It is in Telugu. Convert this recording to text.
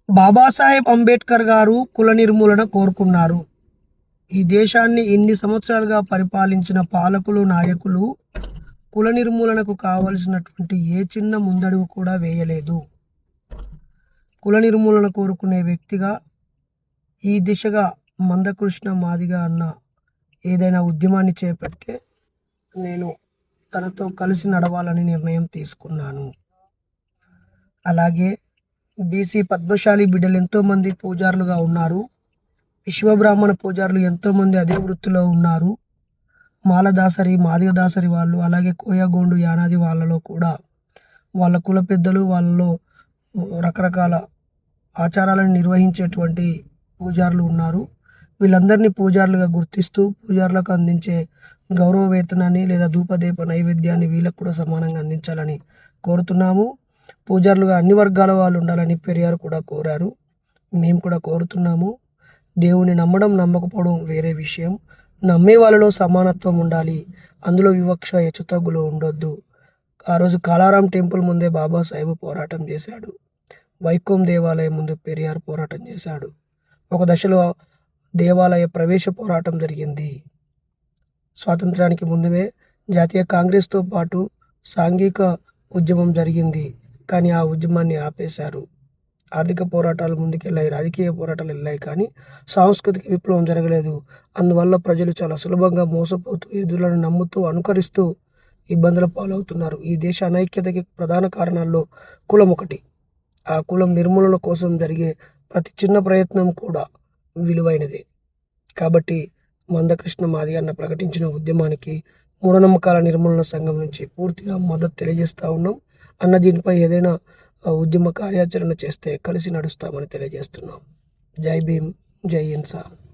బాబాసాహెబ్ అంబేద్కర్ గారు కుల నిర్మూలన కోరుకున్నారు. ఈ దేశాన్ని ఇన్ని సంవత్సరాలుగా పరిపాలించిన పాలకులు, నాయకులు కుల నిర్మూలనకు కావలసినటువంటి ఏ చిన్న ముందడుగు కూడా వేయలేదు. కుల నిర్మూలన కోరుకునే వ్యక్తిగా ఈ దిశగా మందకృష్ణ మాదిగ అన్న ఏదైనా ఉద్యమాన్ని చేపడితే నేను తనతో కలిసి నడవాలని నిర్ణయం తీసుకున్నాను. అలాగే బీసీ పద్మశాలి బిడ్డలు ఎంతోమంది పూజారులుగా ఉన్నారు. విశ్వబ్రాహ్మణ పూజారులు ఎంతోమంది అదే వృత్తిలో ఉన్నారు. మాలదాసరి, మాదిగ దాసరి వాళ్ళు, అలాగే కోయగోండు, యానాది వాళ్ళలో కూడా వాళ్ళ కుల పెద్దలు, వాళ్ళలో రకరకాల ఆచారాలను నిర్వహించేటువంటి పూజారులు ఉన్నారు. వీళ్ళందరినీ పూజారులుగా గుర్తిస్తూ పూజారులకు అందించే గౌరవ వేతనాన్ని లేదా ధూపదీప నైవేద్యాన్ని వీళ్ళకు కూడా సమానంగా అందించాలని కోరుతున్నాము. పూజారులుగా అన్ని వర్గాల వాళ్ళు ఉండాలని పెరియార్ కూడా కోరారు. మేము కూడా కోరుతున్నాము. దేవుని నమ్మడం, నమ్మకపోవడం వేరే విషయం. నమ్మే వాళ్ళలో సమానత్వం ఉండాలి. అందులో వివక్ష, హెచ్చుతగ్గులు ఉండొద్దు. ఆ రోజు కాలారాం టెంపుల్ ముందే బాబాసాహెబ్ పోరాటం చేశాడు. వైకోం దేవాలయం ముందు పెరియార్ పోరాటం చేశాడు. ఒక దశలో దేవాలయ ప్రవేశ పోరాటం జరిగింది. స్వాతంత్రానికి ముందువే జాతీయ కాంగ్రెస్తో పాటు సాంఘిక ఉద్యమం జరిగింది. కానీ ఆ ఉద్యమాన్ని ఆపేశారు. ఆర్థిక పోరాటాలు ముందుకెళ్ళాయి, రాజకీయ పోరాటాలు వెళ్ళాయి, కానీ సాంస్కృతిక విప్లవం జరగలేదు. అందువల్ల ప్రజలు చాలా సులభంగా మోసపోతూ, ఎదురులను నమ్ముతూ, అనుకరిస్తూ ఇబ్బందుల పాలవుతున్నారు. ఈ దేశ అనైక్యతకి ప్రధాన కారణాల్లో కులం ఒకటి. ఆ కులం నిర్మూలన కోసం జరిగే ప్రతి చిన్న ప్రయత్నం కూడా విలువైనదే. కాబట్టి మందకృష్ణ మాదిగ అన్న ప్రకటించిన ఉద్యమానికి మూఢనమ్మకాల నిర్మూలన సంఘం నుంచి పూర్తిగా మద్దతు తెలియజేస్తూ ఉన్నాం. అన్న దీనిపై ఏదైనా ఉద్యమ కార్యాచరణ చేస్తే కలిసి నడుస్తామని తెలియజేస్తున్నాం. జై భీమ్, జై ఇన్సాన్.